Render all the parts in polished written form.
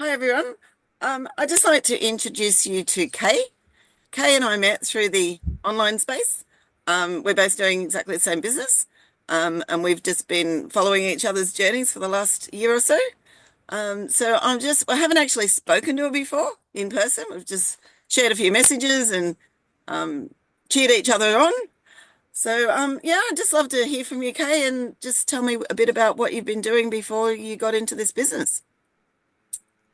Hi everyone. I'd just like to introduce you to Kay. Kay and I met through the online space. We're both doing exactly the same business, and we've just been following each other's journeys for the last year or so. I haven't actually spoken to her before in person. We've just shared a few messages and um, cheered each other on. Yeah, I'd just love to hear from you, Kay, and just tell me a bit about what you've been doing before you got into this business.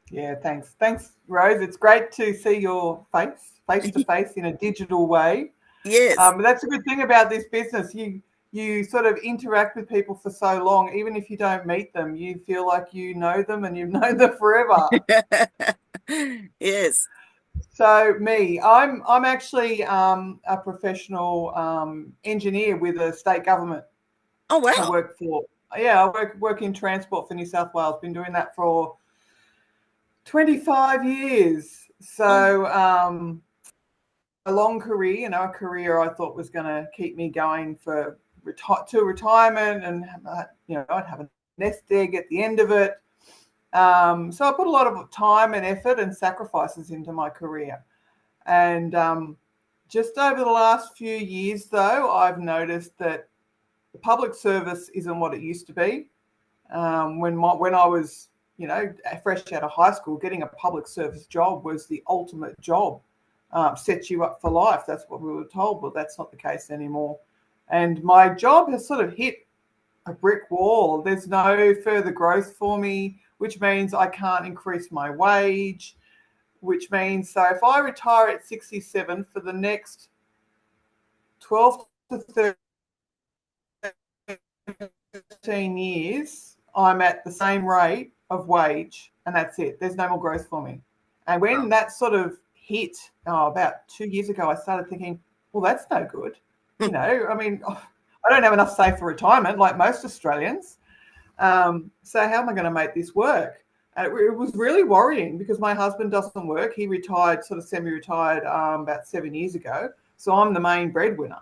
Yeah, thanks. Thanks, Rose. It's great to see your face to face in a digital way. Yes. But that's a good thing about this business. You sort of interact with people for so long, even if you don't meet them, you feel like you know them and you've known them forever. Yes. I'm actually a professional engineer with a state government. Oh, I wow. work for yeah, I work in transport for New South Wales. Been doing that for 25 years. Oh, A long career, a career I thought was going to keep me going for to retirement, and I'd have a nest egg at the end of it. So I put a lot of time and effort and sacrifices into my career, and just over the last few years, though, I've noticed that the public service isn't what it used to be. When I was, fresh out of high school, getting a public service job was the ultimate job. Sets you up for life. That's what we were told, but that's not the case anymore. And my job has sort of hit a brick wall. There's no further growth for me, which means I can't increase my wage, which means so if I retire at 67 for the next 12 to 13 years, I'm at the same rate of wage, and that's it. There's no more growth for me. And when wow. that sort of hit about 2 years ago, I started thinking, well, that's no good. I mean, I don't have enough saved for retirement like most Australians. So how am I going to make this work? And it was really worrying because my husband doesn't work. He retired, sort of semi-retired, about 7 years ago. So I'm the main breadwinner.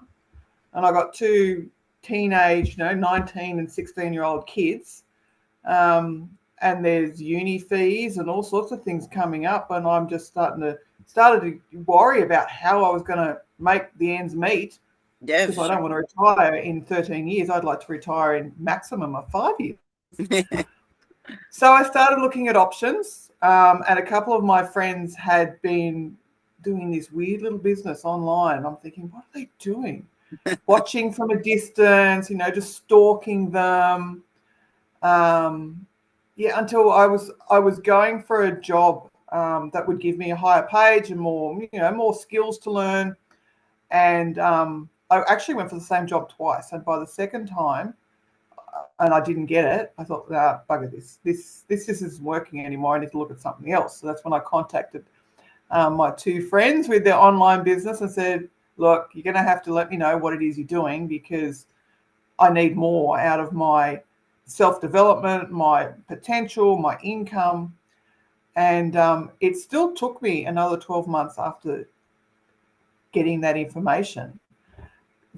And I got two teenage, 19 and 16-year-old kids. And there's uni fees and all sorts of things coming up. And I'm just started to worry about how I was going to make the ends meet, Yeah, for because I sure. don't want to retire in 13 years. I'd like to retire in maximum of 5 years. So I started looking at options, and a couple of my friends had been doing this weird little business online. I'm thinking, what are they doing? Watching from a distance, just stalking them. Um, yeah, until I was going for a job that would give me a higher page and more skills to learn. And I actually went for the same job twice. And by the second time, and I didn't get it, I thought, nah, bugger this. This isn't working anymore. I need to look at something else. So that's when I contacted my two friends with their online business and said, look, you're going to have to let me know what it is you're doing, because I need more out of my self-development, my potential, my income. And it still took me another 12 months after getting that information.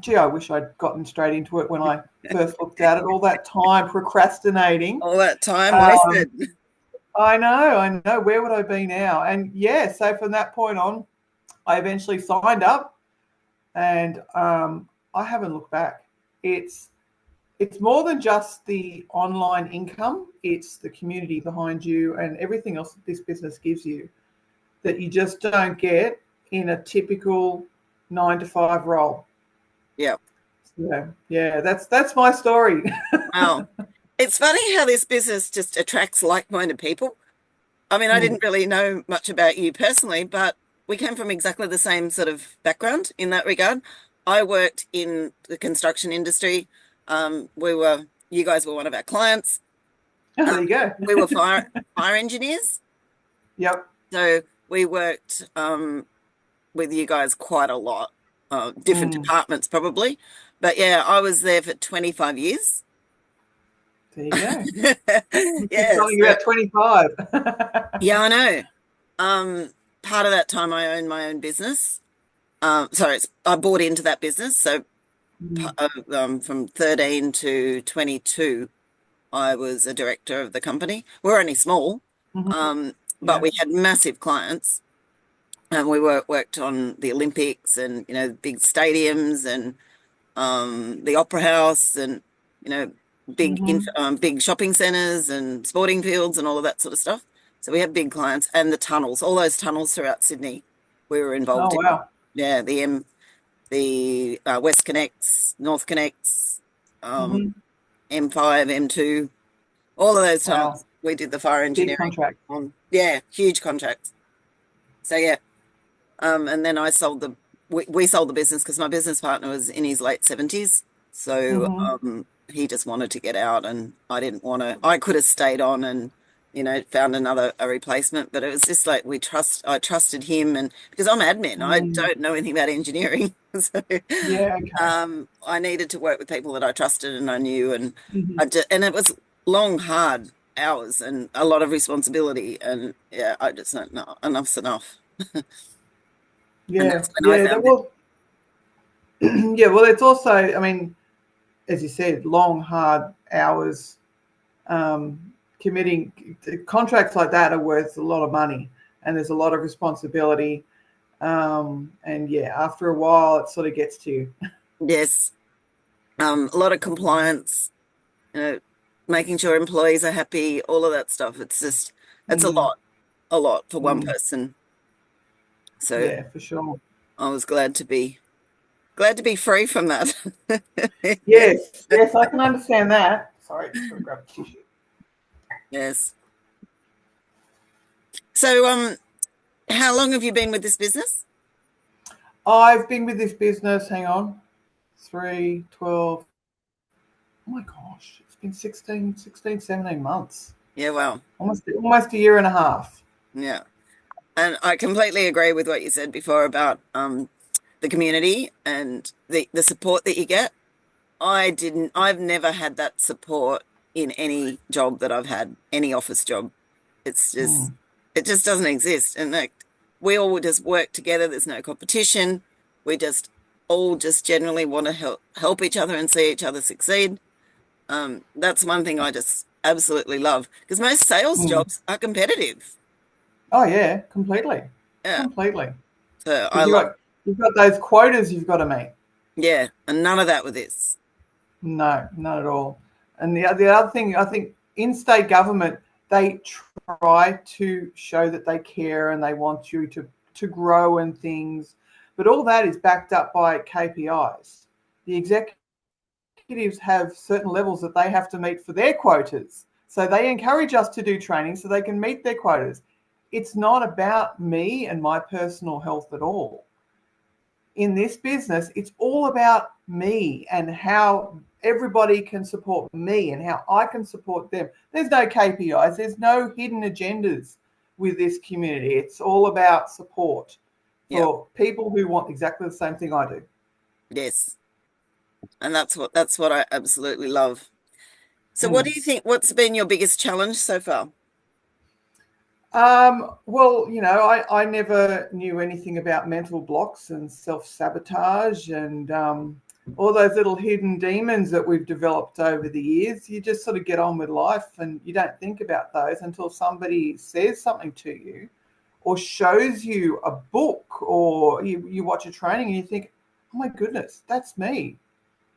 Gee, I wish I'd gotten straight into it when I first looked at it. All that time procrastinating. All that time Um, wasted. I know. Where would I be now? And yeah, so from that point on, I eventually signed up, and I haven't looked back. It's it's more than just the online income. It's the community behind you and everything else that this business gives you that you just don't get in a typical 9 to 5 role. Yeah. Yeah, that's my story. Wow. It's funny how this business just attracts like-minded people. I mean, I Mm, didn't really know much about you personally, but we came from exactly the same sort of background in that regard. I worked in the construction industry. You guys were one of our clients. oh, Um, there you go. we were fire engineers. Yep. So we worked with you guys quite a lot, different Mm, departments probably. But yeah, I was there for 25 years. there you go. You did Yeah, something so about 25. yeah, I know. Part of that time I owned my own business. I bought into that business. So Mm, from 13 to 22, I was a director of the company. We're only small. mhm, Um, but Yeah. we had massive clients. And we worked on the Olympics and, big stadiums and the Opera House and, you know, Hmm. big shopping centers and sporting fields and all of that sort of stuff. So we had big clients and the tunnels, all those tunnels throughout Sydney we were Oh involved in. wow. Yeah, the West Connects, North Connects, Hmm. M5, M2, all of those Wow. tunnels. We did the fire Big engineering contract. on. Yeah, huge contracts. So yeah, and then we sold the business because my business partner was in his late 70s. So Hmm. he just wanted to get out and I didn't want to. I could have stayed on and, found a replacement, but it was just like I trusted him and because I'm admin, I Mm. don't know anything about engineering. So Yeah. Okay. I needed to work with people that I trusted and I knew and Hmm. and it was long, hard hours and a lot of responsibility and yeah, I just don't know. Enough's enough. And Yeah. that's when I Yeah. found it. Well. Yeah. Well, it's also. I mean, as you said, long, hard hours. Committing contracts like that are worth a lot of money, and there's a lot of responsibility. And yeah, after a while, it sort of gets to you. Yes. A lot of compliance, you know, making sure employees are happy, all of that stuff. It's Mm, a lot for one mm, person. So yeah, for sure. I was glad to be free from that. Yes, yes, I can understand that. Sorry, just got to grab a tissue. Yes. So, how long have you been with this business? I've been with this business, hang on, 3, 12. Oh my gosh, it's been 17 months. Yeah, well, Almost a year and a half. yeah. And I completely agree with what you said before about the community and the support that you get. I've never had that support in any job that I've had, any office job. It's just, Mm, it just doesn't exist. And like, we all just work together. There's no competition. We just all just generally want to help each other and see each other succeed. That's one thing I just absolutely love because most sales mm. jobs are competitive. Oh yeah, completely. Yeah. Completely. So I Because love, you've got those quotas you've got to meet. yeah. And none of that with this. No, not at all. And the other thing, I think in state government, they try to show that they care and they want you to grow and things, but all that is backed up by KPIs. The executives have certain levels that they have to meet for their quotas. So they encourage us to do training so they can meet their quotas. It's not about me and my personal health at all. In this business, it's all about me and how everybody can support me and how I can support them. There's no KPIs, there's no hidden agendas with this community. It's all about support Yeah. for people who want exactly the same thing I do. Yes. And that's what I absolutely love. So what do Mm. you think, what's been your biggest challenge so far? Well, I never knew anything about mental blocks and self sabotage and all those little hidden demons that we've developed over the years. You just sort of get on with life and you don't think about those until somebody says something to you or shows you a book or you watch a training and you think, oh my goodness, that's me.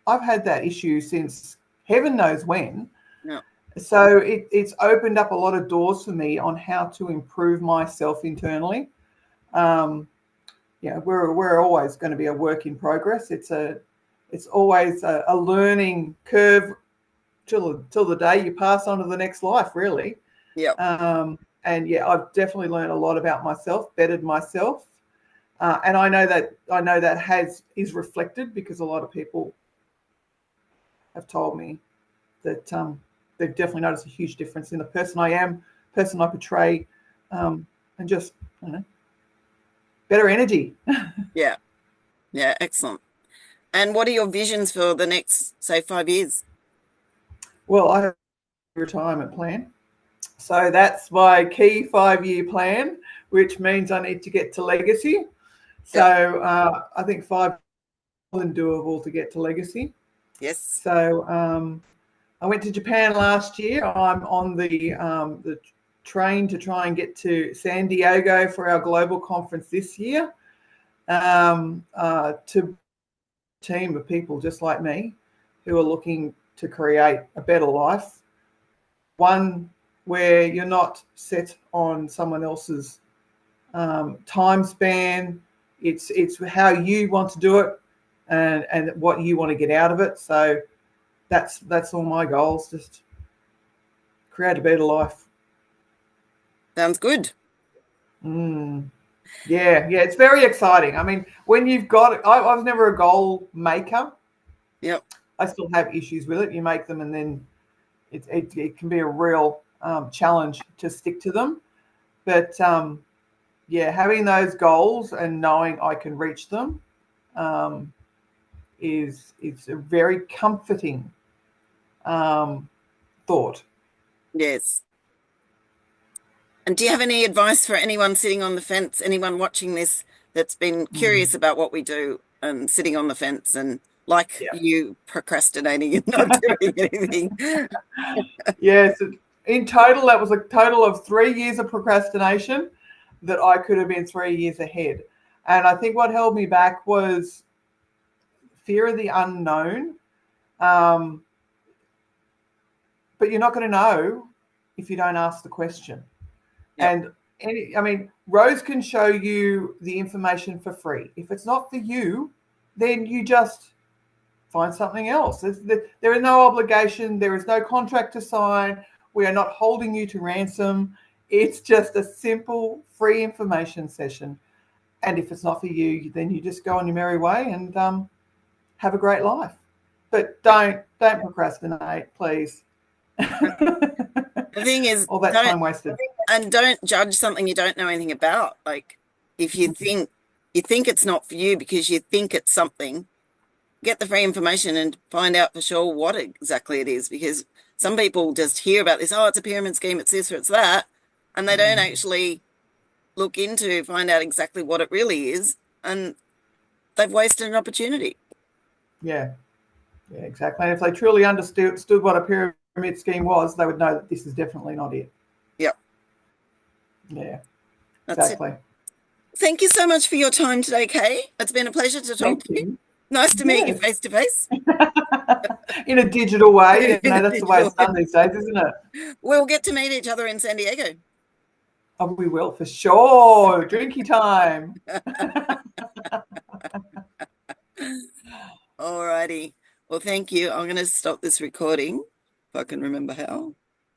I've had that issue since heaven knows when. Yeah. So it's opened up a lot of doors for me on how to improve myself internally. Um, we're always going to be a work in progress. It's always a learning curve till the day you pass on to the next life, really. Yeah. And yeah, I've definitely learned a lot about myself, bettered myself, and I know that is reflected because a lot of people have told me that they've definitely noticed a huge difference in the person I am, person I portray, and just I don't know, better energy. Yeah. Yeah. Excellent. And what are your visions for the next, say, 5 years? Well, I have a retirement plan, so that's my key 5 year plan, which means I need to get to legacy. So Yeah. I think 5 more than doable to get to legacy. Yes. So I went to Japan last year. I'm on the trained to try and get to San Diego for our global conference this year, to a team of people just like me who are looking to create a better life, one where you're not set on someone else's time span. It's how you want to do it, and what you want to get out of it. So that's all my goals. Just create a better life. Sounds good. Mm. Yeah, it's very exciting. I mean, when you've got it, I was never a goal maker. Yep. I still have issues with it. You make them, and then it can be a real challenge to stick to them. But yeah, having those goals and knowing I can reach them um, is a very comforting thought. Yes. And do you have any advice for anyone sitting on the fence, anyone watching this that's been curious Mm. about what we do and sitting on the fence and like Yeah. you procrastinating and not doing anything? Yes. In total, that was a total of 3 years of procrastination that I could have been 3 years ahead. And I think what held me back was fear of the unknown. Um, but you're not going to know if you don't ask the question. Yep. And I mean, Rose can show you the information for free. If it's not for you, then you just find something else. There is no obligation. There is no contract to sign. We are not holding you to ransom. It's just a simple free information session. And if it's not for you, then you just go on your merry way and have a great life. But don't procrastinate, please. The thing is, All that time wasted. don't judge something you don't know anything about. Like if you think it's not for you because you think it's something, get the free information and find out for sure what exactly it is, because some people just hear about this, oh, it's a pyramid scheme, it's this or it's that, and they don't actually look into find out exactly what it really is, and they've wasted an opportunity. Yeah, exactly. And if they truly understood what a pyramid scheme was, they would know that this is definitely not it. Yep, Yeah, that's it. exactly. Thank you so much for your time today, Kay. It's been a pleasure to talk Thank to you. you. Nice to meet you Yes. face to face. In a digital way, In a that's the way digital it's done these days, isn't it? We'll get to meet each other in San Diego. Oh, we will for sure. Drinky time. All righty. Well, thank you. I'm going to stop this recording if I can remember how.